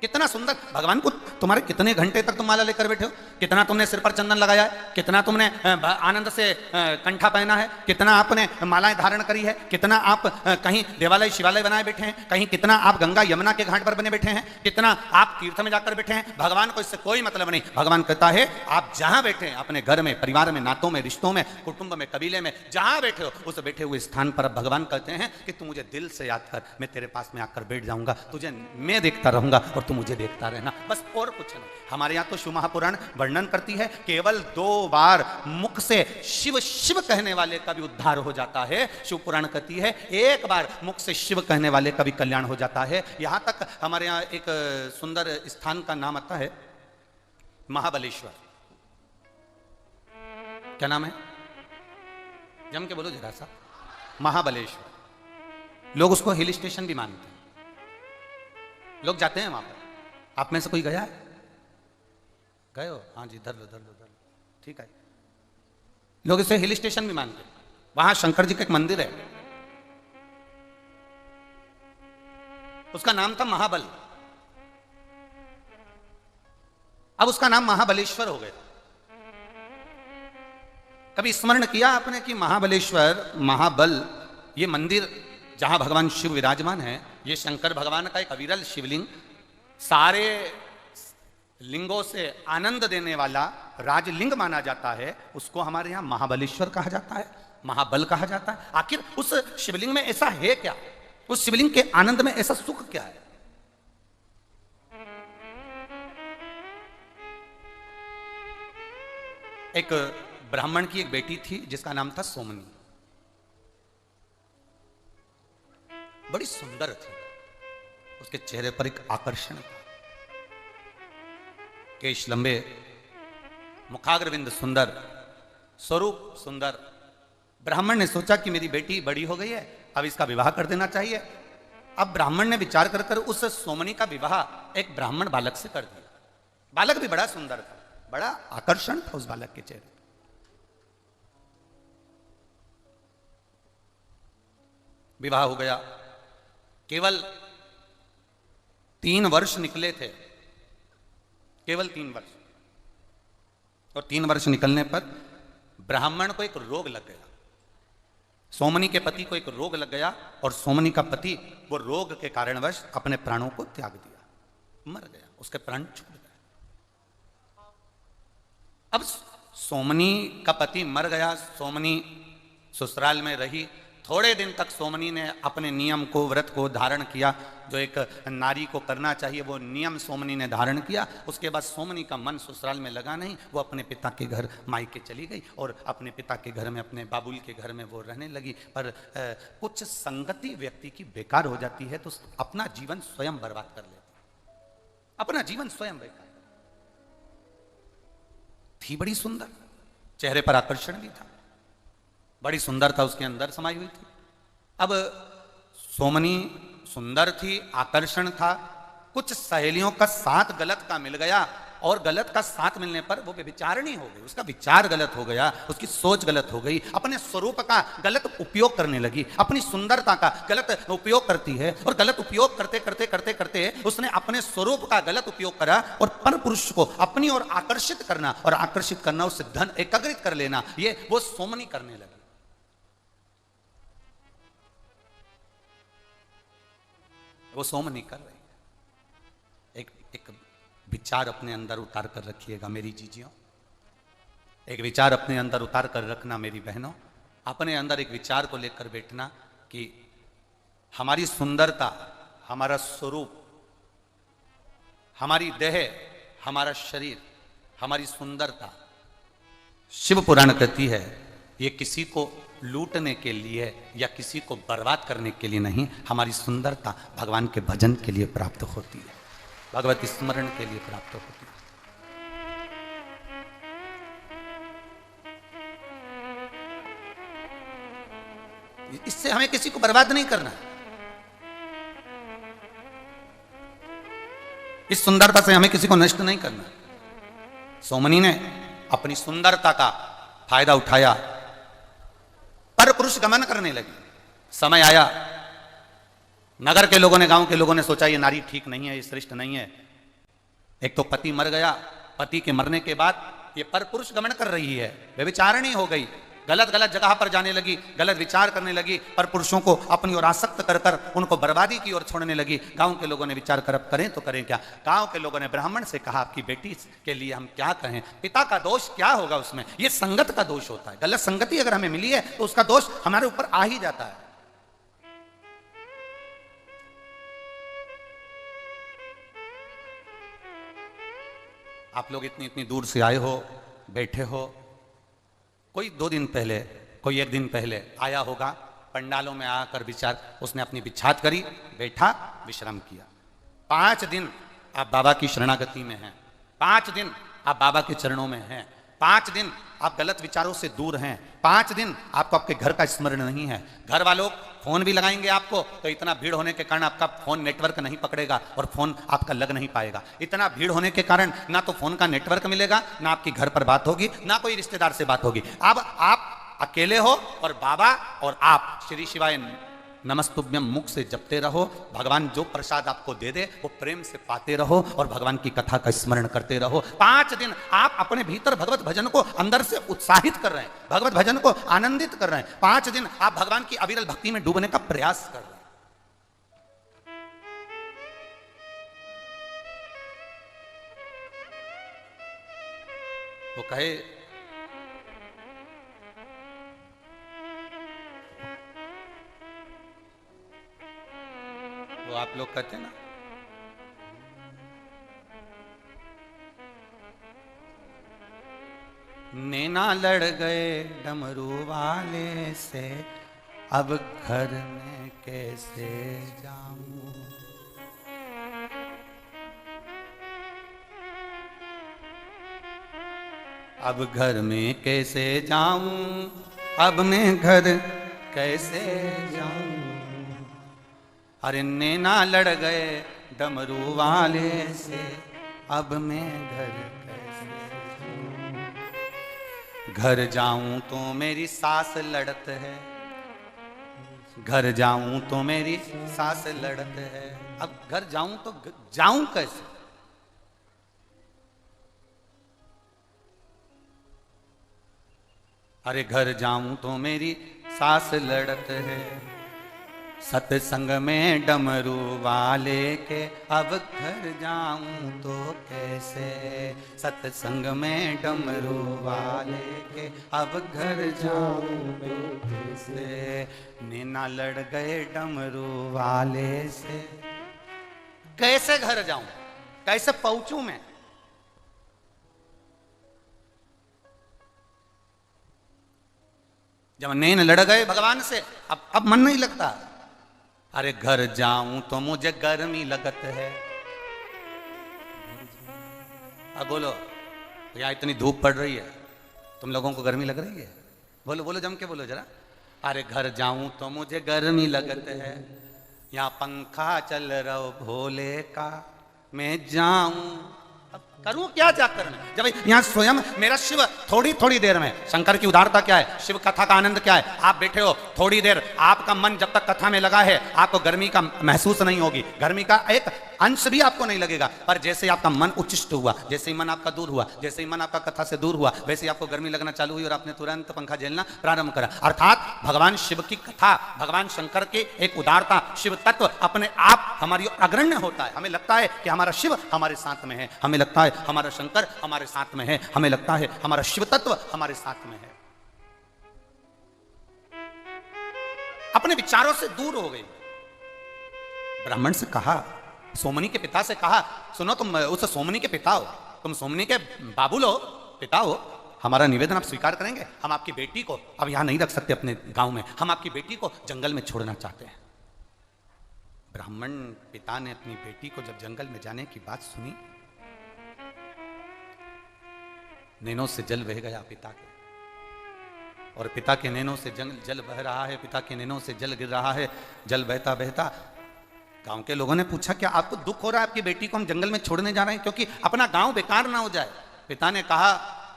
कितना सुंदर भगवान को तुम्हारे कितने घंटे तक तुम माला लेकर बैठे हो, कितना तुमने सिर पर चंदन लगाया है, कितना तुमने आनंद से कंठा पहना है, कितना आपने मालाएं धारण करी है, कितना आप कहीं देवालय शिवालय बनाए बैठे हैं, कहीं कितना आप गंगा यमुना के घाट पर बने बैठे हैं, कितना आप तीर्थ में जाकर बैठे हैं। भगवान को इससे कोई मतलब नहीं। भगवान कहता है आप जहां बैठे हैं, अपने घर में, परिवार में, नातों में, रिश्तों में, कुटुंब में, कबीले में, जहां बैठे हो उस बैठे हुए स्थान पर भगवान कहते हैं कि तू मुझे दिल से याद कर, मैं तेरे पास में आकर बैठ जाऊंगा, तुझे मैं देखता रहूंगा और तू मुझे देखता रहना, बस और कुछ नहीं। हमारे यहाँ तो शिव महापुराण वर्णन करती है केवल 2 बार मुख से शिव शिव कहने वाले का भी उद्धार हो जाता है। शिव पुराण कहती है 1 बार मुख से शिव कहने वाले का भी कल्याण हो जाता है। यहां तक हमारे यहाँ एक सुंदर स्थान का नाम आता है महाबलेश्वर। क्या नाम है? जम के बोलो जरा सा। महाबलेश्वर। लोग उसको हिल स्टेशन भी मानते हैं, लोग जाते हैं वहां पर। आप में से कोई गया है? गए हो? हाँ जी, धर लो धर लो धर लो, ठीक है। लोग इसे हिल स्टेशन भी मानते हैं। वहां शंकर जी का एक मंदिर है, उसका नाम था महाबल, अब उसका नाम महाबलेश्वर हो गया। कभी स्मरण किया आपने कि महाबलेश्वर, महाबल, ये मंदिर जहां भगवान शिव विराजमान है, ये शंकर भगवान का एक अविरल शिवलिंग, सारे लिंगों से आनंद देने वाला राजलिंग माना जाता है, उसको हमारे यहां महाबलेश्वर कहा जाता है, महाबल कहा जाता है। आखिर उस शिवलिंग में ऐसा है क्या? उस शिवलिंग के आनंद में ऐसा सुख क्या है? एक ब्राह्मण की एक बेटी थी जिसका नाम था सोमनी, बड़ी सुंदर थी, उसके चेहरे पर एक आकर्षण था, केश लंबे, मुखाग्रविंद सुंदर, स्वरूप सुंदर। ब्राह्मण ने सोचा कि मेरी बेटी बड़ी हो गई है, अब इसका विवाह कर देना चाहिए। अब ब्राह्मण ने विचार कर कर उस सोमनी का विवाह एक ब्राह्मण बालक से कर दिया। बालक भी बड़ा सुंदर था, बड़ा आकर्षण था उस बालक के चेहरे। विवाह हो गया, केवल 3 वर्ष निकले थे, केवल 3 वर्ष। और 3 वर्ष निकलने पर ब्राह्मण को एक रोग लग गया, सोमनी के पति को एक रोग लग गया, और सोमनी का पति वो रोग के कारणवश अपने प्राणों को त्याग दिया, मर गया, उसके प्राण छूट गए। अब सोमनी का पति मर गया, सोमनी ससुराल में रही। थोड़े दिन तक सोमनी ने अपने नियम को, व्रत को धारण किया, जो एक नारी को करना चाहिए वो नियम सोमनी ने धारण किया। उसके बाद सोमनी का मन ससुराल में लगा नहीं, वो अपने पिता के घर मायके चली गई और अपने पिता के घर में, अपने बाबुल के घर में वो रहने लगी। पर कुछ संगति व्यक्ति की बेकार हो जाती है तो अपना जीवन स्वयं बर्बाद कर लेती, अपना जीवन स्वयं बेकार। थी बड़ी सुंदर, चेहरे पर आकर्षण भी था, बड़ी सुंदरता उसके अंदर समाई हुई थी। अब सोमनी सुंदर थी, आकर्षण था, कुछ सहेलियों का साथ गलत का मिल गया, और गलत का साथ मिलने पर वो व्यभिचारिणी हो गई, उसका विचार गलत हो गया, उसकी सोच गलत हो गई, अपने स्वरूप का गलत उपयोग करने लगी, अपनी सुंदरता का गलत उपयोग करती है, और गलत उपयोग करते करते करते करते उसने अपने स्वरूप का गलत उपयोग करा, और पर पुरुष को अपनी ओर आकर्षित करना, और आकर्षित करना, उससे धन एकत्रित कर लेना, ये वो सोमनी करने लगी। वो सोमनी कर रही है। एक विचार अपने अंदर उतार कर रखिएगा मेरी जीजियों, एक विचार अपने अंदर उतार कर रखना मेरी बहनों। अपने अंदर एक विचार को लेकर बैठना कि हमारी सुंदरता, हमारा स्वरूप, हमारी देह, हमारा शरीर, हमारी सुंदरता, शिव पुराण कहती है ये किसी को लूटने के लिए या किसी को बर्बाद करने के लिए नहीं, हमारी सुंदरता भगवान के भजन के लिए प्राप्त होती है, भगवती स्मरण के लिए प्राप्त होती है। इससे हमें किसी को बर्बाद नहीं करना, इस सुंदरता से हमें किसी को नष्ट नहीं करना। सोमनी ने अपनी सुंदरता का फायदा उठाया, पर पुरुष गमन करने लगी। समय आया, नगर के लोगों ने, गांव के लोगों ने सोचा ये नारी ठीक नहीं है, ये श्रेष्ठ नहीं है, एक तो पति मर गया, पति के मरने के बाद ये परपुरुष गमन कर रही है, व्यभिचारिणी हो गई, गलत गलत जगह पर जाने लगी, गलत विचार करने लगी, पर पुरुषों को अपनी ओर आसक्त कर कर उनको बर्बादी की ओर छोड़ने लगी। गांव के लोगों ने विचार कर अब करें तो करें क्या। गांव के लोगों ने ब्राह्मण से कहा आपकी बेटी के लिए हम क्या कहें, पिता का दोष क्या होगा उसमें, ये संगत का दोष होता है, गलत संगति अगर हमें मिली है तो उसका दोष हमारे ऊपर आ ही जाता है। आप लोग इतनी इतनी दूर से आए हो, बैठे हो, कोई 2 दिन पहले, कोई 1 दिन पहले आया होगा, पंडालों में आकर विचार, उसने अपनी बिछात करी, बैठा, विश्राम किया। 5 दिन आप बाबा की शरणागति में हैं, 5 दिन आप बाबा के चरणों में हैं, 5 दिन आप गलत विचारों से दूर हैं, 5 दिन आपको आपके घर का स्मरण नहीं है। घर वालों फोन भी लगाएंगे आपको तो इतना भीड़ होने के कारण आपका फोन नेटवर्क नहीं पकड़ेगा और फोन आपका लग नहीं पाएगा। इतना भीड़ होने के कारण ना तो फोन का नेटवर्क मिलेगा, ना आपकी घर पर बात होगी, ना कोई रिश्तेदार से बात होगी। अब आप अकेले हो और बाबा और आप श्री शिवाय नमस्तुभ्यम मुख से जपते रहो। भगवान जो प्रसाद आपको दे दे वो प्रेम से पाते रहो और भगवान की कथा का स्मरण करते रहो। 5 दिन आप अपने भीतर भगवत भजन को अंदर से उत्साहित कर रहे हैं, भगवत भजन को आनंदित कर रहे हैं। 5 दिन आप भगवान की अविरल भक्ति में डूबने का प्रयास कर रहे हैं। वो कहे वो आप लोग कहते हैं ना, नैना लड़ गए डमरू वाले से, अब घर में कैसे जाऊं। अब घर में कैसे जाऊं, अब मैं घर कैसे जाऊं। अरे नैना लड़ गए डमरू वाले से, अब मैं घर कैसे जाऊं। घर जाऊं तो मेरी सास लड़त है, घर जाऊं तो मेरी सास लड़त है। अब घर जाऊं तो जाऊं कैसे। अरे घर जाऊं तो मेरी सास लड़त है, सत्संग में डमरू वाले के, अब घर जाऊं तो कैसे। सत्संग में डमरू वाले के, अब घर जाऊं तो कैसे। नैना लड़ गए डमरू वाले से, कैसे घर जाऊं, कैसे पहुंचूं मैं। जब नैन लड़ गए भगवान से, अब मन नहीं लगता। अरे घर जाऊं तो मुझे गर्मी लगत है। अब बोलो, यहाँ इतनी धूप पड़ रही है, तुम लोगों को गर्मी लग रही है? बोलो बोलो, जम के बोलो जरा। अरे घर जाऊं तो मुझे गर्मी लगत है, यहाँ पंखा चल रहा भोले का, मैं जाऊं अब करूं क्या जाकर मैं। जब यहाँ स्वयं मेरा शिव थोड़ी थोड़ी देर में, शंकर की उदारता क्या है, शिव कथा का आनंद क्या है। आप बैठे हो थोड़ी देर, आपका मन जब तक कथा में लगा है आपको गर्मी का महसूस नहीं होगी, गर्मी का एक अंश भी आपको नहीं लगेगा। पर जैसे ही आपका मन उच्चिष्ट हुआ, जैसे ही मन आपका दूर हुआ, जैसे ही मन आपका कथा से दूर हुआ, वैसे ही आपको गर्मी लगना चालू हुई और आपने तुरंत पंखा झेलना प्रारंभ करा। अर्थात भगवान शिव की कथा, भगवान शंकर की एक उदारता, शिव तत्व अपने आप हमारी अग्रण्य होता है। हमें लगता है कि हमारा शिव हमारे साथ में है, हमें लगता है हमारा शंकर हमारे साथ में है, हमें लगता है हमारा शिव तत्व हमारे साथ में है। अपने विचारों से दूर हो गए। ब्राह्मण से कहा, सोमनी के पिता से कहा, सुनो तुम उस सोमनी के पिता हो, तुम सोमनी के बाबू लो, पिता हो, हमारा निवेदन आप स्वीकार करेंगे। हम आपकी बेटी को अब यहां नहीं रख सकते अपने गांव में, हम आपकी बेटी को जंगल में छोड़ना चाहते हैं। ब्राह्मण पिता ने अपनी बेटी को जब जंगल में जाने की बात सुनी, नैनों से जल बह गया पिता के, और पिता के नैनों से जल बह रहा है, पिता के नैनों से जल गिर रहा है। जल बहता बहता गांव के लोगों ने पूछा, क्या आपको दुख हो रहा है, आपकी बेटी को हम जंगल में छोड़ने जा रहे हैं क्योंकि अपना गांव बेकार ना हो जाए। पिता ने कहा,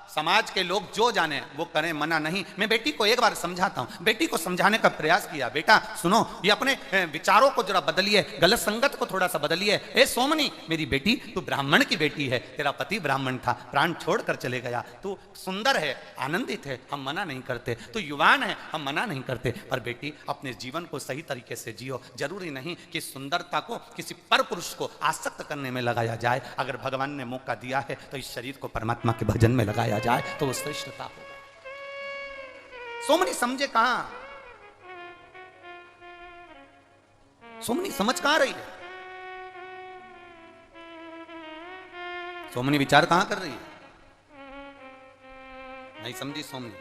समाज के लोग जो जाने वो करें, मना नहीं। मैं बेटी को एक बार समझाता हूं, बेटी को समझाने का प्रयास किया, बेटा सुनो, ये अपने विचारों को जरा बदलिए, गलत संगत को थोड़ा सा बदलिए। ए सोमनी मेरी बेटी, तू ब्राह्मण की बेटी है, तेरा पति ब्राह्मण था, प्राण छोड़कर चले गया, तू सुंदर है, आनंदित है, हम मना नहीं करते, तू युवान है, हम मना नहीं करते, पर बेटी अपने जीवन को सही तरीके से जियो। जरूरी नहीं कि सुंदरता को किसी पर पुरुष को आसक्त करने में लगाया जाए। अगर भगवान ने मौका दिया है तो इस शरीर को परमात्मा के भजन में लगाया जाए तो वो श्रेष्ठता होगा। सोमनी समझे कहां, सोमनी समझ कहां रही है, सोमनी विचार कहां कर रही है, नहीं समझी सोमनी।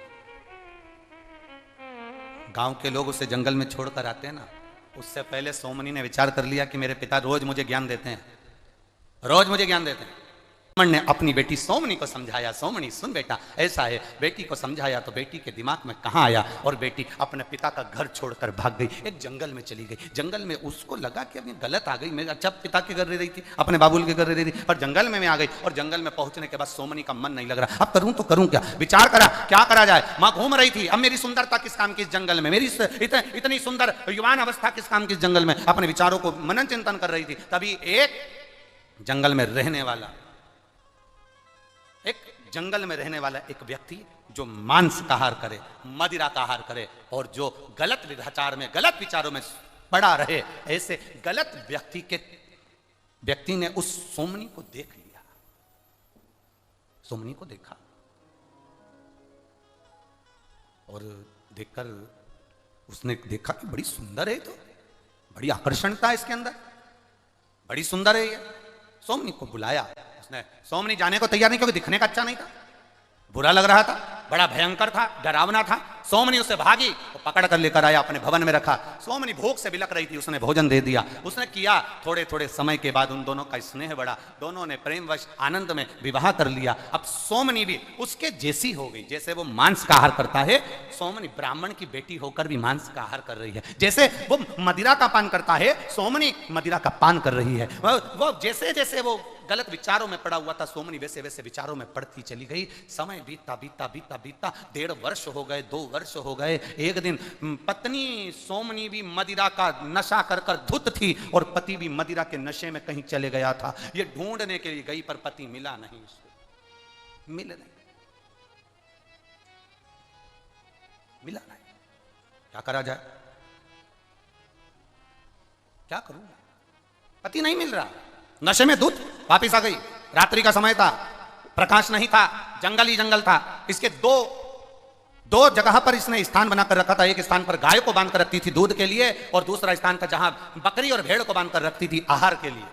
गांव के लोग उसे जंगल में छोड़कर आते हैं ना, उससे पहले सोमनी ने विचार कर लिया कि मेरे पिता रोज मुझे ज्ञान देते हैं, रोज मुझे ज्ञान देते हैं। ब्राह्मण ने अपनी बेटी सोमनी को समझाया, सोमनी सुन बेटा ऐसा है, बेटी को समझाया तो बेटी के दिमाग में कहां आया, और बेटी अपने पिता का घर छोड़कर भाग गई, एक जंगल में चली गई। जंगल में उसको लगा कि अभी गलत आ गई, मैं अच्छा पिता के घर रह रही थी, अपने बाबुल के घर रह रही थी, पर जंगल में मैं आ गई, और जंगल में पहुंचने के बाद सोमनी का मन नहीं लग रहा, अब करूं तो करूं क्या, विचार करा क्या करा जाए। मां घूम रही थी, अब मेरी सुंदरता किस काम की इस जंगल में, मेरी इतनी सुंदर युवान अवस्था किस काम की इस जंगल में, अपने विचारों को मनन चिंतन कर रही थी। तभी एक जंगल में रहने वाला एक व्यक्ति जो मांस का आहार करे, मदिरा का आहार करे, और जो गलत विचार में, गलत विचारों में पड़ा रहे, ऐसे गलत व्यक्ति ने उस सोमनी को देख लिया, सोमनी को देखा, और देखकर उसने देखा कि बड़ी सुंदर है, तो बड़ी आकर्षणता है इसके अंदर, बड़ी सुंदर है ये। सोमनी को बुलाया उसने, सोमनी जाने को तैयार नहीं, क्योंकि दिखने का अच्छा नहीं था, बुरा लग रहा था, बड़ा भयंकर था, डरावना था। सोमनी उसे भागी, वो पकड़ कर लेकर आया, अपने भवन में रखा। सोमनी भूख से बिलक रही थी, उसने भोजन दे दिया, उसने किया। थोड़े थोड़े समय के बाद उन दोनों का स्नेह बढ़ा, दोनों ने प्रेमवश आनंद में विवाह कर लिया। अब सोमनी भी उसके जैसी हो गई, जैसे वो मांस का आहार करता है, सोमनी ब्राह्मण की बेटी होकर भी मांस का आहार कर रही है। जैसे वो मदिरा का पान करता है, सोमनी मदिरा का पान कर रही है। वो जैसे जैसे वो गलत विचारों में पड़ा हुआ था, सोमनी वैसे वैसे विचारों में पड़ती चली गई। समय बीतता बीतता बीतता बीतता 1.5 वर्ष हो गए, 2 वर्ष हो गए। एक दिन पत्नी सोमनी भी मदिरा का नशा कर कर धुत थी, और पति भी मदिरा के नशे में कहीं चले गया था। ये ढूंढने के लिए गई, पर पति मिला नहीं, मिला नहीं। क्या करा जाए, क्या करूं, पति नहीं मिल रहा, नशे में धुत वापिस आ गई। रात्रि का समय था, प्रकाश नहीं था, जंगल ही जंगल था। इसके दो जगह पर इसने स्थान बनाकर रखा था। एक स्थान पर गाय को बांध कर रखती थी दूध के लिए, और दूसरा स्थान था जहां बकरी और भेड़ को बांध कर रखती थी आहार के लिए।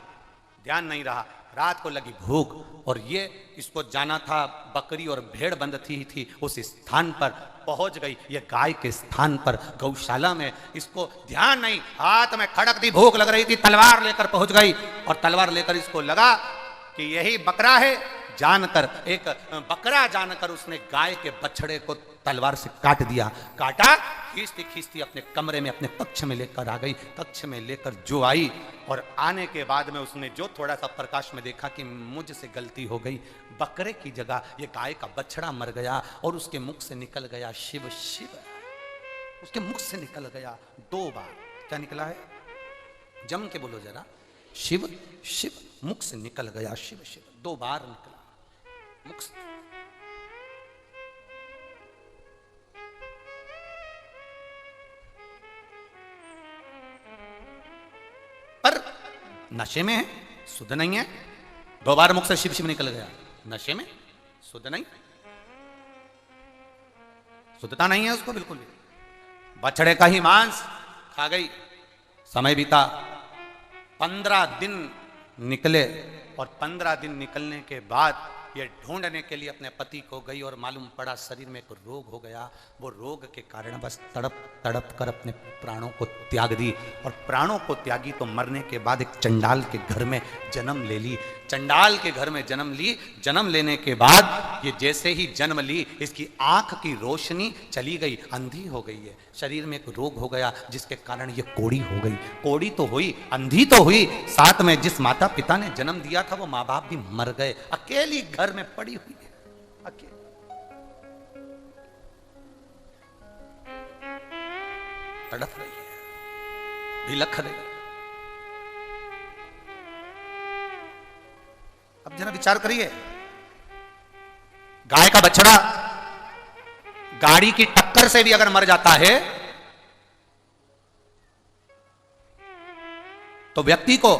ध्यान नहीं रहा, रात को लगी भूख, और ये इसको जाना था, बकरी और भेड़ बंधती थी, उस स्थान पर पहुंच गई। ये गाय के स्थान पर गौशाला में, इसको ध्यान नहीं, हाथ में खड़कती भूख लग रही थी, तलवार लेकर पहुंच गई, और तलवार लेकर इसको लगा कि यही बकरा है। जानकर, एक बकरा जानकर उसने गाय के बछड़े को तलवार से काट दिया। काटा, खींचती खींचती अपने कमरे में, अपने कक्ष में लेकर आ गई। कक्ष में लेकर जो आई, और आने के बाद में उसने जो थोड़ा सा प्रकाश में देखा कि मुझसे गलती हो गई, बकरे की जगह ये गाय का बछड़ा मर गया, और उसके मुख से निकल गया शिव शिव। उसके मुख से निकल गया 2 बार। क्या निकला है, जम के बोलो जरा, शिव शिव। मुख से निकल गया शिव शिव, 2 बार निकला मुख से। पर नशे में है, शुद्ध नहीं है। 2 बार मुख से शिव शिव निकल गया, नशे में, शुद्ध नहीं, शुद्धता नहीं है उसको बिल्कुल भी। बछड़े का ही मांस खा गई। समय बीता, 15 दिन निकले, और 15 दिन निकलने के बाद ये ढूंढने के लिए अपने पति को गई, और मालूम पड़ा शरीर में एक रोग हो गया। वो रोग के कारण बस तड़प तड़प कर अपने प्राणों को त्याग दी, और प्राणों को त्यागी तो मरने के बाद एक चंडाल के घर में जन्म ले ली। चंडाल के घर में जन्म ली। जन्म लेने के बाद ये जैसे ही जन्म ली, इसकी आंख की रोशनी चली गई, अंधी हो गई है। शरीर में एक रोग हो गया, जिसके कारण ये कोड़ी हो गई। कोड़ी तो हुई, अंधी तो हुई, साथ में जिस माता पिता ने जन्म दिया था वो माँ बाप भी मर गए। अकेली घर में पड़ी हुई है, अकेली। तड़प रही है, बिलख रही है। अब जरा विचार करिए, गाय का बछड़ा गाड़ी की टक्कर से भी अगर मर जाता है तो व्यक्ति को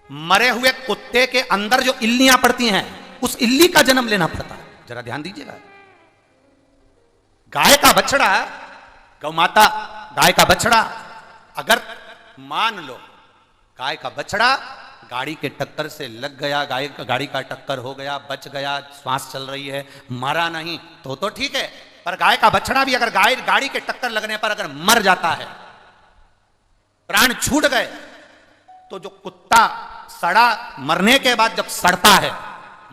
मरे हुए कुत्ते के अंदर जो इल्लियां पड़ती हैं उस इल्ली का जन्म लेना पड़ता है। जरा ध्यान दीजिएगा। गाय का बछड़ा, गौ माता गाय का बछड़ा, अगर मान लो गाय का बछड़ा गाड़ी के टक्कर से लग गया, गाड़ी का टक्कर हो गया, बच गया, श्वास चल रही है, मरा नहीं तो ठीक है। पर गाय का बछड़ा भी अगर गाड़ी के टक्कर लगने पर अगर मर जाता है, प्राण छूट गए, तो जो कुत्ता सड़ा मरने के बाद जब सड़ता है,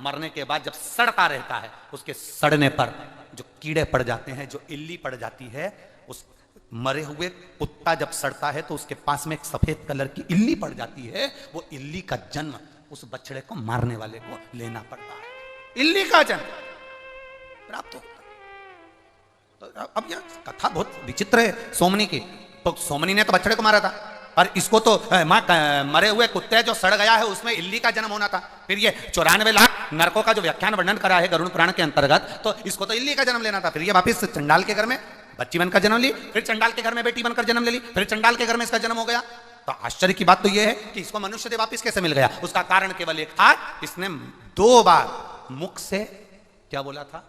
मरने के बाद जब सड़ता रहता है, उसके सड़ने पर जो कीड़े पड़ जाते हैं, जो इल्ली पड़ जाती है, उस मरे हुए कुत्ता जब सड़ता है तो उसके पास में एक सफेद कलर की इल्ली पड़ जाती है। वो इल्ली का जन्म उस बछड़े को मारने वाले को लेना पड़ता है। इल्ली का जन्म प्राप्त होता है। तो अब यह कथा बहुत विचित्र है सोमनी की। तो सोमनी ने तो बछड़े को मारा था, और इसको तो मरे हुए कुत्ते जो सड़ गया है उसमें इल्ली का जन्म होना था। फिर ये 94 लाख नरकों का जो व्याख्यान वर्णन करा है गरुड़ पुराण के अंतर्गत, तो इसको तो इल्ली का जन्म लेना था। फिर ये वापिस चंडाल के घर में बच्ची बनकर जन्म ली, फिर चंडाल के घर में बेटी बनकर जन्म ले ली, फिर चंडाल के घर में इसका जन्म हो गया। तो आश्चर्य की बात तो यह है कि इसको मनुष्य देह वापिस कैसे मिल गया। उसका कारण केवल एक था, इसने 2 बार मुख से क्या बोला था,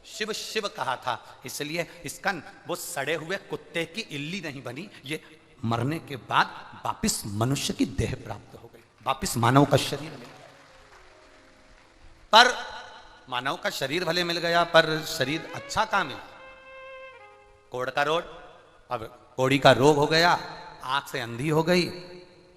शिव शिव कहा था। इसलिए इसका वो सड़े हुए कुत्ते की इल्ली नहीं बनी, ये मरने के बाद वापिस मनुष्य की देह प्राप्त हो गई, वापिस मानव का शरीर मिल गया। पर मानव का शरीर भले मिल गया, पर शरीर अच्छा कहां मिला। कोड़ का रोग, अब कोड़ी का रोग हो गया, आंख से अंधी हो गई,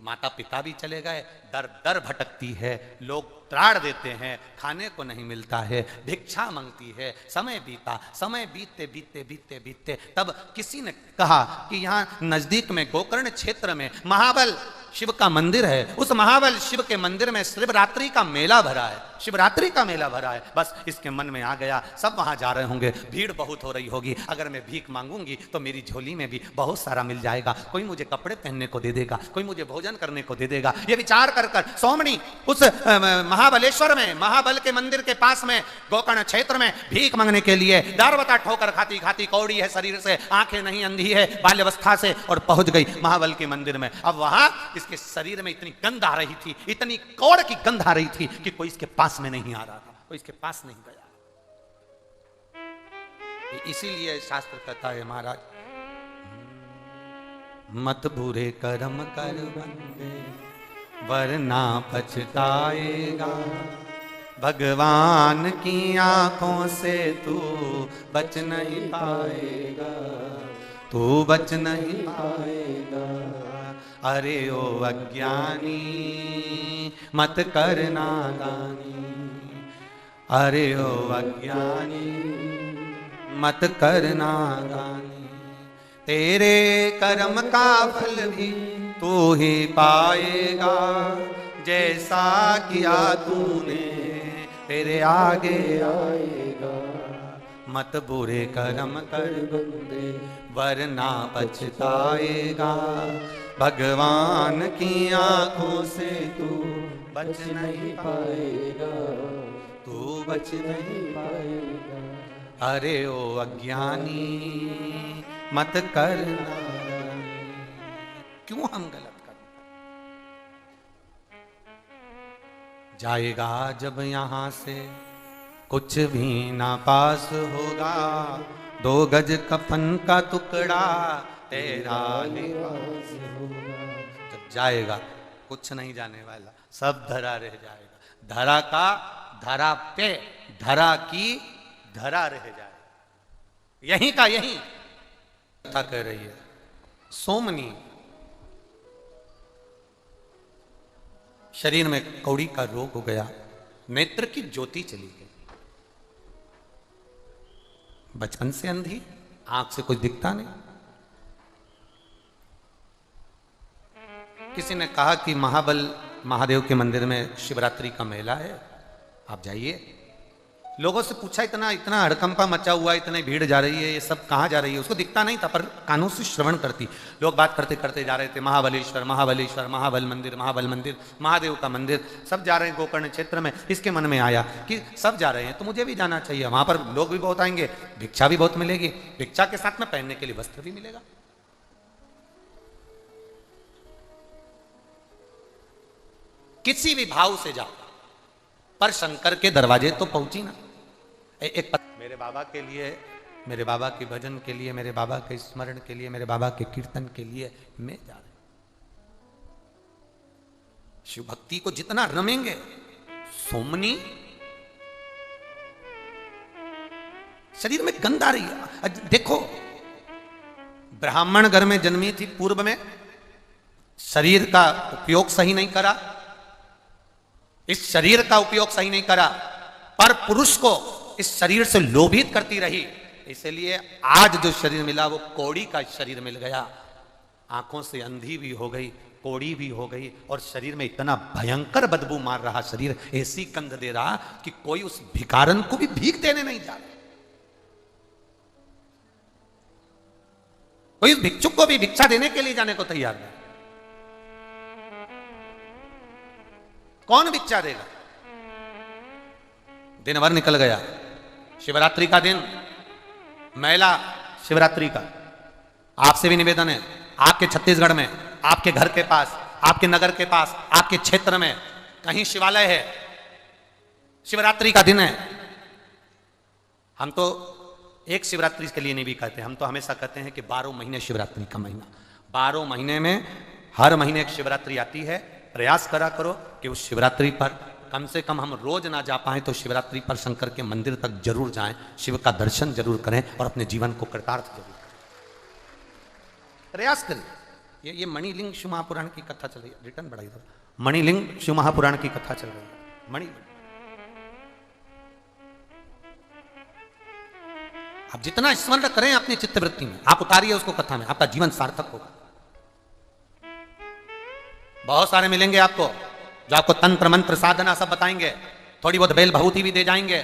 माता पिता भी चले गए, दर दर भटकती है, लोग त्राण देते हैं, खाने को नहीं मिलता है, भिक्षा मांगती है। समय बीता, समय बीतते बीतते बीतते बीतते तब किसी ने कहा कि यहाँ नजदीक में गोकर्ण क्षेत्र में महाबल शिव का मंदिर है, उस महाबल शिव के मंदिर में शिवरात्रि का मेला भरा है, शिवरात्रि का मेला भरा है। बस इसके मन में आ गया सब वहां जा रहे होंगे, भीड़ बहुत हो रही होगी, अगर मैं भीख मांगूंगी तो मेरी झोली में भी बहुत सारा मिल जाएगा, कोई मुझे कपड़े पहनने को दे देगा, कोई मुझे भोजन करने को दे देगा। ये विचार कर कर सोमनी उस महाबलेश्वर में, महाबल के मंदिर के पास में गोकर्ण क्षेत्र में भीख मांगने के लिए दारवता ठोकर खाती खाती, कौड़ी है शरीर से, आंखें नहीं, अंधी है बाल्यावस्था से, और पहुंच गई महाबल के मंदिर में। अब वहां इसके शरीर में इतनी गंध आ रही थी, इतनी कौड़ की गंध आ रही थी कि कोई इसके पास में नहीं आ रहा था, कोई इसके पास नहीं गया। इसीलिए शास्त्र कहता है महाराज, मत बुरे कर्म कर बंदे वरना पछताएगा, भगवान की आंखों से तू बच नहीं पाएगा, तू बच नहीं पाएगा। अरे ओ अज्ञानी मत कर नादानी, अरे ओ अज्ञानी मत कर नादानी, तेरे कर्म का फल भी तू ही पाएगा, जैसा किया तूने तेरे आगे आएगा। मत बुरे कर्म कर बंदे वरना पछताएगा, भगवान की आंखों से तू बच नहीं पाएगा, तू बच नहीं पाएगा। अरे ओ अज्ञानी मत कर नादानी। क्यों हम गलत करते? जाएगा जब यहां से कुछ भी ना पास होगा, 2 गज कफन का टुकड़ा तेरा लिबास होगा। जब जाएगा कुछ नहीं जाने वाला, सब धरा रह जाएगा, धरा का धरा पे, धरा की धरा रह जाएगा। यहीं का यहीं कथा कह रही है सोमनी, शरीर में कौड़ी का रोग हो गया, नेत्र की ज्योति चली गई, बचपन से अंधी, आंख से कुछ दिखता नहीं। किसी ने कहा कि महाबल महादेव के मंदिर में शिवरात्रि का मेला है, आप जाइए। लोगों से पूछा, इतना इतना हड़कंपा मचा हुआ, इतनी भीड़ जा रही है, ये सब कहाँ जा रही है? उसको दिखता नहीं था, पर कानों से श्रवण करती। लोग बात करते करते जा रहे थे, महाबलेश्वर महाबलेश्वर, महाबल मंदिर महाबल मंदिर, महादेव का मंदिर, सब जा रहे हैं गोकर्ण क्षेत्र में। इसके मन में आया कि सब जा रहे हैं तो मुझे भी जाना चाहिए, वहां पर लोग भी बहुत आएंगे, भिक्षा भी बहुत मिलेगी, भिक्षा के साथ में पहनने के लिए वस्त्र भी मिलेगा। किसी भी भाव से जाओ, पर शंकर के दरवाजे तो पहुंची ना। मेरे बाबा के लिए, मेरे बाबा के भजन के लिए, मेरे बाबा के स्मरण के लिए, मेरे बाबा के कीर्तन के लिए मैं जा रहा हूं। शिव भक्ति को जितना रमेंगे, सोमनी शरीर में गंध आ रही है। देखो, ब्राह्मण घर में जन्मी थी, पूर्व में शरीर का उपयोग सही नहीं करा, इस शरीर का उपयोग सही नहीं करा, पर पुरुष को इस शरीर से लोभित करती रही, इसलिए आज जो शरीर मिला वो कौड़ी का शरीर मिल गया। आंखों से अंधी भी हो गई, कौड़ी भी हो गई, और शरीर में इतना भयंकर बदबू मार रहा शरीर, ऐसी गंध दे रहा कि कोई उस भिखारन को भी भीख देने नहीं जा रहा, कोई उस भिक्षुक को भी भिक्षा देने के लिए जाने को तैयार नहीं। कौन भिक्षा देगा? दिन भर निकल गया, शिवरात्रि का दिन, मेला शिवरात्रि का। आपसे भी निवेदन है, आपके छत्तीसगढ़ में, आपके घर के पास, आपके नगर के पास, आपके क्षेत्र में कहीं शिवालय है, शिवरात्रि का दिन है, हम तो एक शिवरात्रि के लिए नहीं भी कहते, हम तो हमेशा कहते हैं कि 12 महीने शिवरात्रि का महीना, 12 महीने में हर महीने एक शिवरात्रि आती है। प्रयास करा करो कि उस शिवरात्रि पर कम से कम हम रोज ना जा पाए तो शिवरात्रि पर शंकर के मंदिर तक जरूर जाएं, शिव का दर्शन जरूर करें और अपने जीवन को कृतार्थ जरूर करें। प्रयास करिए। ये मणिलिंग शिव महापुराण की कथा चल रही है, रिटर्न बढ़ाई दो, मणिलिंग शिव महापुराण की कथा चल रही है। मणि आप जितना स्मरण करें अपनी चित्तवृत्ति में, आप उतारिए उसको कथा में, आपका जीवन सार्थक होगा। बहुत सारे मिलेंगे आपको जो आपको तंत्र मंत्र साधना सब बताएंगे, थोड़ी बहुत बेल भभूति भी दे जाएंगे,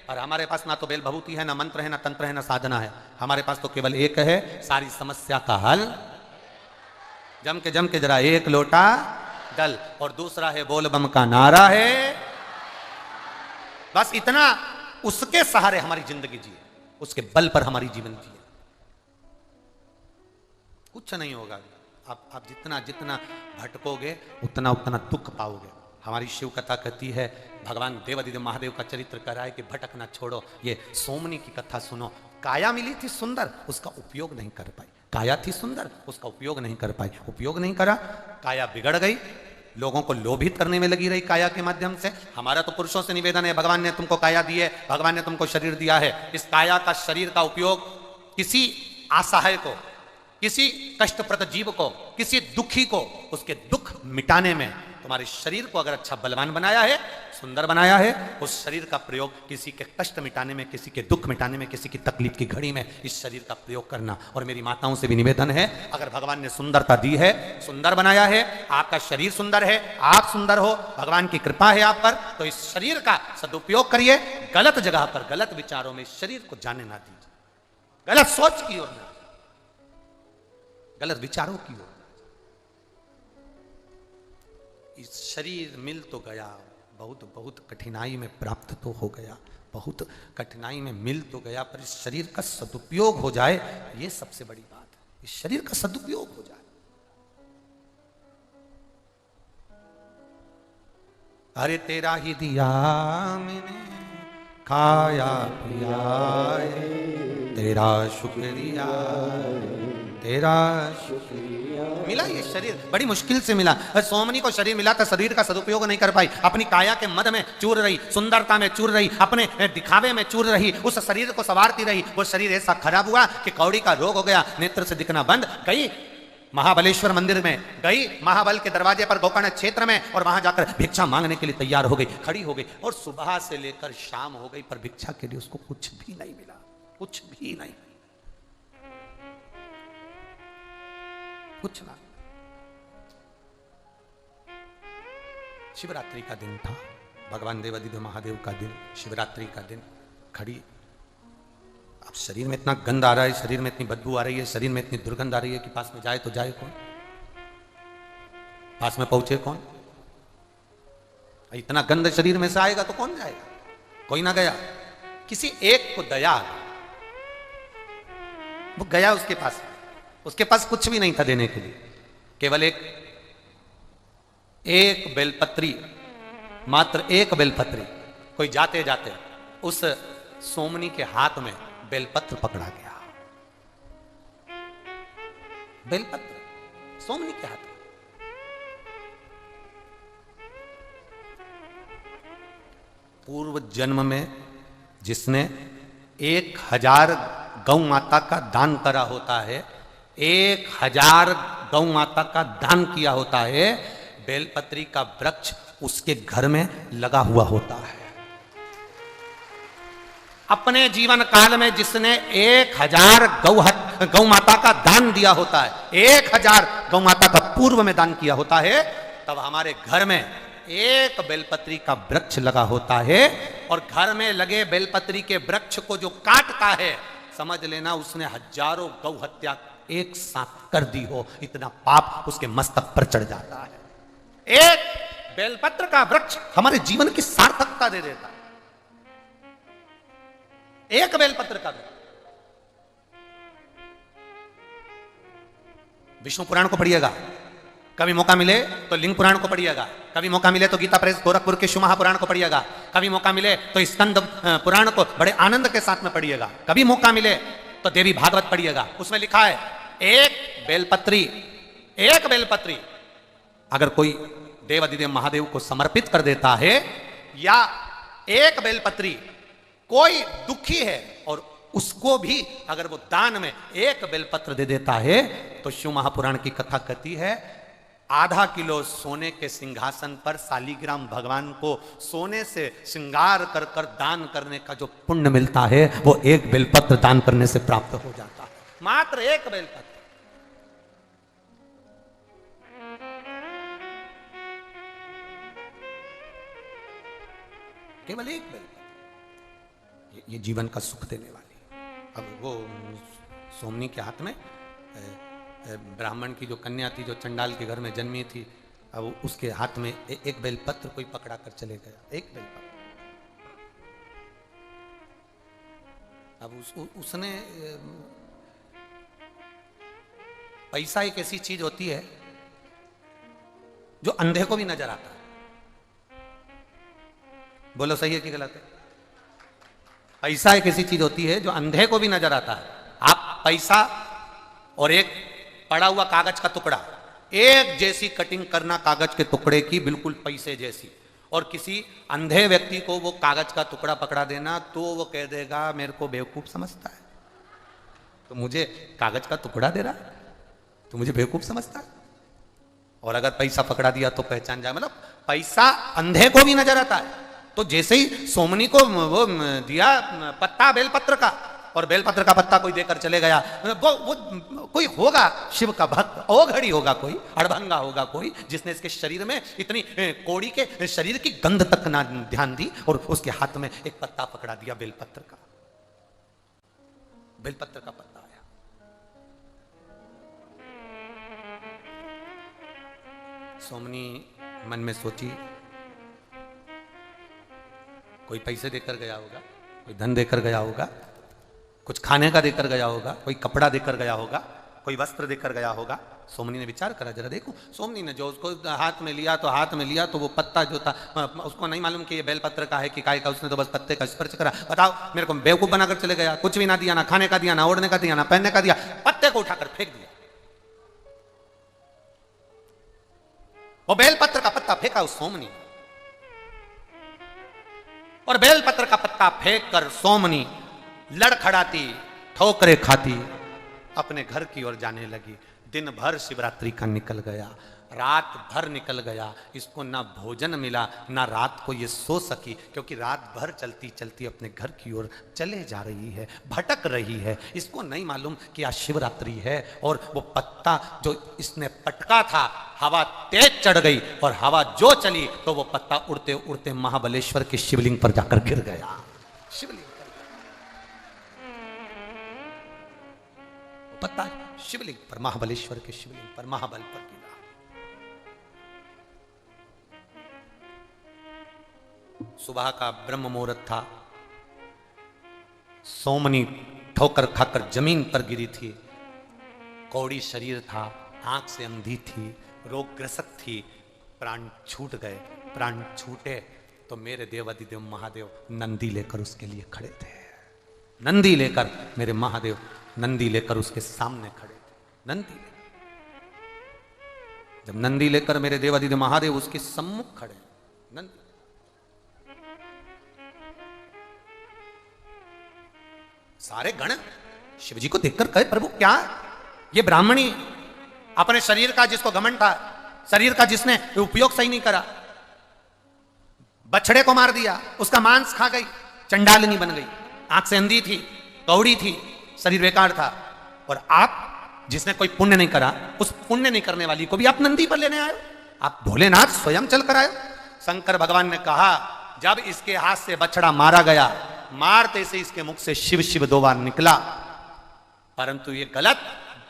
और हमारे पास ना तो बेल भभूति है, ना मंत्र है, ना तंत्र है, ना साधना है। हमारे पास तो केवल एक है, सारी समस्या का हल। जम के जरा एक लोटा जल, और दूसरा है बोल बम का नारा है। बस इतना, उसके सहारे हमारी जिंदगी जिए, उसके बल पर हमारी जीवन जिए, कुछ नहीं होगा। आप जितना जितना भटकोगे उतना उतना दुख पाओगे। हमारी शिव कथा कहती है, भगवान देवादिदेव महादेव का चरित्र कह रहा है कि भटकना छोड़ो। ये सोमनी की कथा सुनो। काया मिली थी सुंदर, उसका उपयोग नहीं कर पाई। काया थी सुंदर, उसका उपयोग नहीं कर पाई, उपयोग नहीं करा, काया बिगड़ गई, लोगों को लोभित करने में लगी रही काया के माध्यम से। हमारा तो पुरुषों से निवेदन है, भगवान ने तुमको काया दी है, भगवान ने तुमको शरीर दिया है, इस काया का शरीर का उपयोग किसी असहाय को, किसी कष्टप्रद जीव को, किसी दुखी को उसके दुख मिटाने में, तुम्हारे शरीर को अगर अच्छा बलवान बनाया है, सुंदर बनाया है, उस शरीर का प्रयोग किसी के कष्ट मिटाने में, किसी के दुख मिटाने में, किसी की तकलीफ की घड़ी में इस शरीर का प्रयोग करना। और मेरी माताओं से भी निवेदन है, अगर भगवान ने सुंदरता दी है, सुंदर बनाया है, आपका शरीर सुंदर है, आप सुंदर हो, भगवान की कृपा है आप पर, तो इस शरीर का सदुपयोग करिए। गलत जगह पर, गलत विचारों में शरीर को जाने ना दीजिए, गलत सोच की ओर, गलत विचारों की ओर। इस शरीर मिल तो गया, बहुत बहुत कठिनाई में प्राप्त तो हो गया, बहुत कठिनाई में मिल तो गया, पर इस शरीर का सदुपयोग हो जाए, ये सबसे बड़ी बात है। इस शरीर का सदुपयोग हो जाए। अरे तेरा ही दिया मैंने खाया पिया, तेरा शुक्रिया, तेरा शुक्रिया। मिला ये शरीर, बड़ी मुश्किल से मिला। सोमनी को शरीर मिला था, शरीर का सदुपयोग नहीं कर पाई, अपनी काया के मद में चूर रही, सुंदरता में चूर रही, अपने दिखावे में चूर रही, उस शरीर को संवारती रही। वो शरीर ऐसा खराब हुआ कि कौड़ी का रोग हो गया, नेत्र से दिखना बंद। गई महाबलेश्वर मंदिर में, गई महाबल के दरवाजे पर गोकर्ण क्षेत्र में, और वहां जाकर भिक्षा मांगने के लिए तैयार हो गई, खड़ी हो गई, और सुबह से लेकर शाम हो गई, पर भिक्षा के लिए उसको कुछ भी नहीं मिला, कुछ भी नहीं, कुछ ना। शिवरात्रि का दिन था, भगवान देवादिदेव महादेव का दिन, शिवरात्रि का दिन। खड़ी, अब शरीर में इतना गंद आ रहा है, शरीर में इतनी बदबू आ रही है, शरीर में इतनी दुर्गंध आ रही है कि पास में जाए तो जाए कौन, पास में पहुंचे कौन? इतना गंद शरीर में से आएगा तो कौन जाएगा? कोई ना गया। किसी एक को दया, वो गया उसके पास कुछ भी नहीं था देने के लिए, केवल एक बेलपत्री, मात्र एक बेलपत्री। कोई जाते जाते उस सोमनी के हाथ में बेलपत्र पकड़ा गया, बेलपत्र सोमनी के हाथ में। पूर्व जन्म में जिसने 1000 गौ माता का दान करा होता है, 1000 गौ माता का दान किया होता है, बेलपत्री का वृक्ष उसके घर में लगा हुआ होता है। अपने जीवन काल में जिसने 1000 गौ माता का दान दिया होता है, 1000 गौ माता का पूर्व में दान किया होता है, तब हमारे घर में एक बेलपत्री का वृक्ष लगा होता है, और घर में लगे बेलपत्री के वृक्ष को जो काटता है, समझ लेना उसने हजारों गौ हत्या एक साथ कर दी हो, इतना पाप उसके मस्तक पर चढ़ जाता है। एक बेलपत्र का वृक्ष हमारे जीवन की सार्थकता दे देता है, एक बेलपत्र का वृक्ष। विष्णु पुराण को पढ़िएगा, कभी मौका मिले तो लिंग पुराण को पढ़िएगा, कभी मौका मिले तो गीता प्रेस गोरखपुर के शिव महापुराण को पढ़िएगा, कभी मौका मिले तो स्कंद पुराण को बड़े आनंद के साथ में पढ़िएगा, कभी मौका मिले तो देवी भागवत पढ़िएगा। उसमें लिखा है एक बेलपत्री अगर कोई देव अधिदेव महादेव को समर्पित कर देता है, या एक बेलपत्री कोई दुखी है और उसको भी अगर वो दान में एक बेलपत्र दे देता है, तो शिव महापुराण की कथा कहती है आधा किलो सोने के सिंहासन पर शालिग्राम भगवान को सोने से श्रृंगार कर कर दान करने का जो पुण्य मिलता है, वो एक बेलपत्र दान करने से प्राप्त हो जाता है। मात्र एक बेलपत्र। केवल एक बेलपत्र, ये जीवन का सुख देने वाली। अब वो सोमनी के हाथ में ब्राह्मण की जो कन्या थी, जो चंडाल के घर में जन्मी थी, अब उसके हाथ में एक बेलपत्र कोई पकड़ा कर चले गया, एक बेलपत्र। अब उसने पैसा एक ऐसी चीज होती है जो अंधे को भी नजर आता है। बोलो सही है कि गलत है? पैसा एक ऐसी चीज होती है जो अंधे को भी नजर आता है। आप पैसा और एक पड़ा हुआ कागज का टुकड़ा, एक जैसी कटिंग करना कागज के टुकड़े की, बिल्कुल पैसे जैसी, और किसी अंधे व्यक्ति को वो कागज का टुकड़ा पकड़ा देना, तो वो कह देगा मेरे को बेवकूफ समझता है, तो मुझे कागज का टुकड़ा दे रहा है, तो मुझे बेवकूफ समझता है। और अगर पैसा पकड़ा दिया तो पहचान जाए, मतलब पैसा अंधे को भी नजर आता है। तो जैसे ही सोमनी को वो दिया पत्ता बेलपत्र का, और बेलपत्र का पत्ता कोई देकर चले गया, वो कोई होगा शिव का भक्त, ओघड़ी होगा कोई, अड़भंगा होगा कोई, जिसने इसके शरीर में इतनी कोड़ी के शरीर की गंध तक ना ध्यान दी, और उसके हाथ में एक पत्ता पकड़ा दिया बेलपत्र का, बेलपत्र का पत्ता आया। सोमनी मन में सोची, कोई पैसे देकर गया होगा, कोई धन देकर गया होगा, कुछ खाने का देकर गया होगा, कोई कपड़ा देकर गया होगा, कोई वस्त्र देकर गया होगा। सोमनी ने विचार करा, जरा देखो। सोमनी ने जो उसको हाथ में लिया तो वो पत्ता जो था, उसको नहीं मालूम कि ये बेलपत्र का है कि काय का, उसने तो बस पत्ते का स्पर्श करा। बताओ, मेरे को बेवकूफ बनाकर चले गया, कुछ भी ना दिया, ना खाने का दिया, ना ओढ़ने का दिया, ना पहनने का दिया, पत्ते को उठाकर फेंक दिया। वो बेलपत्र का पत्ता फेंका उस सोमनी, और बेलपत्र का पत्ता फेंक कर सोमनी लड़खड़ाती, ठोकरे खाती, अपने घर की ओर जाने लगी। दिन भर शिवरात्रि का निकल गया, रात भर निकल गया, इसको ना भोजन मिला, ना रात को ये सो सकी, क्योंकि रात भर चलती चलती अपने घर की ओर चले जा रही है, भटक रही है। इसको नहीं मालूम कि आज शिवरात्रि है, और वो पत्ता जो इसने पटका था, हवा तेज चढ़ गई, और हवा जो चली तो वो पत्ता उड़ते उड़ते महाबलेश्वर के शिवलिंग पर जाकर गिर गया। शिवलिंग पता है, शिवलिंग पर, महाबलेश्वर के शिवलिंग पर, महाबल पर गिरा। सुबह का ब्रह्म मुहूर्त था। सोमनी ठोकर खाकर जमीन पर गिरी थी। कौड़ी शरीर था, आंख से अंधी थी, रोगग्रस्त थी। प्राण छूट गए। प्राण छूटे तो मेरे देवाधिदेव महादेव नंदी लेकर उसके लिए खड़े थे। नंदी लेकर मेरे महादेव नंदी लेकर उसके सामने खड़े थे। नंदी जब नंदी लेकर मेरे देवाधिदेव महादेव उसके सम्मुख खड़े, नंदी सारे गण शिवजी को देखकर कहे, प्रभु क्या ये ब्राह्मणी अपने शरीर का, जिसको घमंड था, शरीर का जिसने उपयोग सही नहीं करा, बछड़े को मार दिया, उसका मांस खा गई, चंडालिनी बन गई, आंख से अंधी थी, कौड़ी थी, शरीर बेकार था, और आप जिसने कोई पुण्य नहीं करा, उस पुण्य नहीं करने वाली को भी आप नंदी पर लेने आए, आप भोलेनाथ स्वयं चल कर आए। शंकर भगवान ने कहा, जब इसके हाथ से बछड़ा मारा गया, मारते से इसके मुख से शिव शिव 2 बार निकला, परंतु ये गलत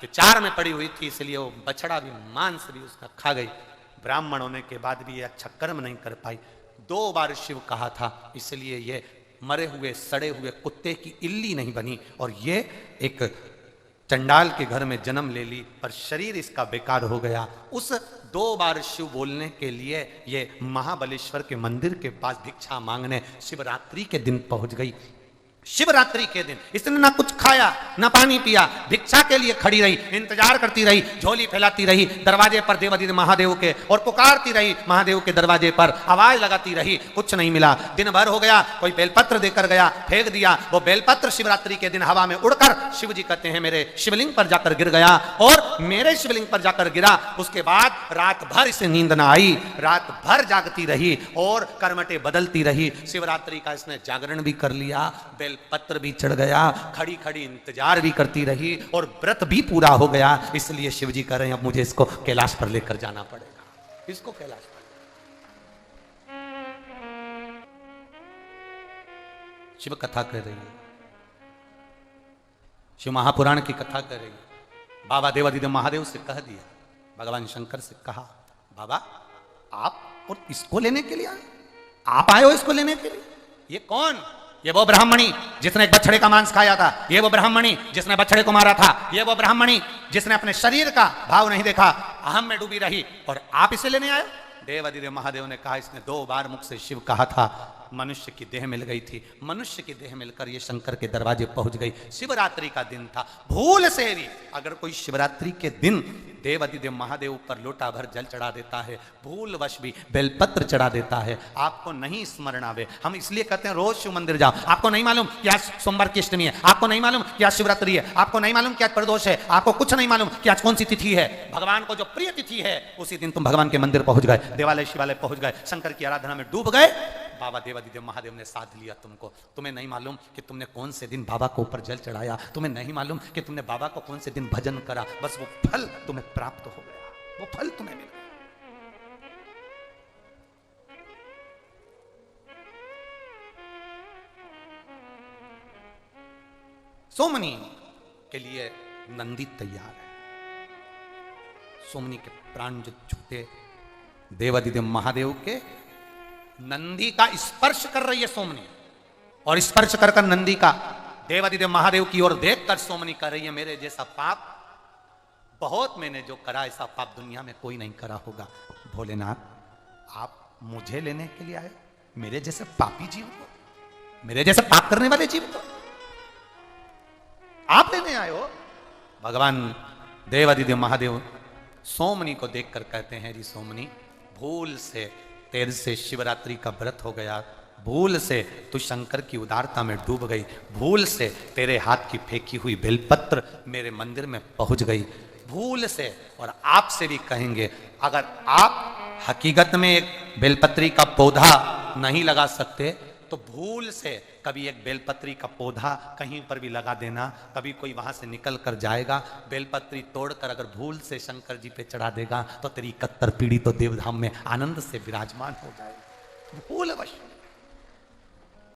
विचार में पड़ी हुई थी, इसलिए वो बछड़ा भी, मांस भी उसका खा गई। ब्राह्मण होने के बाद भी ये अच्छा कर्म नहीं कर पाई। 2 बार शिव कहा था, इसलिए ये मरे हुए सड़े हुए कुत्ते की इल्ली नहीं बनी, और ये एक चंडाल के घर में जन्म ले ली, पर शरीर इसका बेकार हो गया। उस 2 बार शिव बोलने के लिए ये महाबलेश्वर के मंदिर के पास भिक्षा मांगने शिवरात्रि के दिन पहुंच गई। शिवरात्रि के दिन इसने ना कुछ खाया ना पानी पिया, भिक्षा के लिए खड़ी रही, इंतजार करती रही, झोली फैलाती रही दरवाजे पर देवाधिदेव महादेव के, और पुकारती रही महादेव के दरवाजे पर, आवाज लगाती रही, कुछ नहीं मिला। दिन भर हो गया, कोई बेलपत्र देकर गया, फेंक दिया। वो बेलपत्र शिवरात्रि के दिन हवा में उड़कर शिवजी कहते हैं मेरे शिवलिंग पर जाकर गिर गया, और मेरे शिवलिंग पर जाकर गिरा। उसके बाद रात भर इसे नींद ना आई, रात भर जागती रही और कर्मटे बदलती रही। शिवरात्रि का इसने जागरण भी कर लिया, पत्र भी चढ़ गया, खड़ी खड़ी इंतजार भी करती रही, और व्रत भी पूरा हो गया। इसलिए शिवजी कह रहे हैं अब मुझे इसको कैलाश पर लेकर जाना पड़ेगा, इसको कैलाश पर। शिव कथा कह रही है, शिव महापुराण की कथा कह रही है। बाबा देवाधिदेव महादेव से कह दिया, भगवान शंकर से कहा, बाबा आप और इसको लेने के लिए आए, आप आए हो इसको लेने के लिए? ये कौन? ये वो ब्राह्मणी जिसने एक बछड़े का मांस खाया था, ये वो ब्राह्मणी जिसने बछड़े को मारा था, ये वो ब्राह्मणी जिसने अपने शरीर का भाव नहीं देखा, अहम में डूबी रही, और आप इसे लेने आए? देवाधिदेव महादेव ने कहा, इसने 2 बार मुख से शिव कहा था, मनुष्य की देह मिल गई थी, मनुष्य की देह मिलकर ये शंकर के दरवाजे पहुंच गई। शिवरात्रि का दिन था, भूल से भी अगर कोई शिवरात्रि के दिन देवाधिदेव महादेव पर लोटा भर जल चढ़ा देता है, भूलवश भी बेलपत्र चढ़ा देता है, आपको नहीं स्मरण आवे, हम इसलिए कहते हैं रोज शिव मंदिर जाओ। आपको नहीं मालूम कि आज सोमवार की अष्टमी है, आपको नहीं मालूम कि आज शिवरात्रि है, आपको नहीं मालूम कि आज प्रदोष है, आपको कुछ नहीं मालूम कि आज कौन सी तिथि है। भगवान को जो प्रिय तिथि है, उसी दिन तुम भगवान के मंदिर पहुंच गए, देवालय शिवालय पहुंच गए, शंकर की आराधना में डूब गए। बाबा देवाधिदेव महादेव ने साथ लिया तुमको। तुम्हें नहीं मालूम कि तुमने कौन से दिन बाबा को ऊपर जल चढ़ाया, तुम्हें नहीं मालूम कि तुमने बाबा को कौन से दिन भजन करा, बस वो फल तुम्हें प्राप्त हो गया, वो फल तुम्हें मिल गया। सोमनी के लिए नंदी तैयार है। सोमनी के प्राण जो छूटे देवाधिदेव महादेव के, नंदी का स्पर्श कर रही है सोमनी, और स्पर्श कर कर नंदी का देवाधिदेव महादेव की ओर देखकर सोमनी कर रही है, मेरे जैसा पाप बहुत मैंने जो करा, ऐसा पाप दुनिया में कोई नहीं करा होगा। भोलेनाथ आप मुझे लेने के लिए आए, मेरे जैसे पापी जीव को, मेरे जैसे पाप करने वाले जीव को आप लेने आए हो? भगवान देवाधिदेव महादेव सोमनी को देखकर कहते हैं, जी सोमनी, भूल से तेरे से शिवरात्रि का व्रत हो गया, भूल से तू शंकर की उदारता में डूब गई, भूल से तेरे हाथ की फेंकी हुई बेलपत्र मेरे मंदिर में पहुंच गई, भूल से। और आपसे भी कहेंगे, अगर आप हकीकत में एक बेलपत्री का पौधा नहीं लगा सकते, तो भूल से कभी एक बेलपत्री का पौधा कहीं पर भी लगा देना, कभी कोई वहां से निकल कर जाएगा, बेलपत्री तोड़कर अगर भूल से शंकर जी पे चढ़ा देगा, तो तेरी 71 पीढ़ी तो देवधाम में आनंद से विराजमान हो जाएगी। भूलवश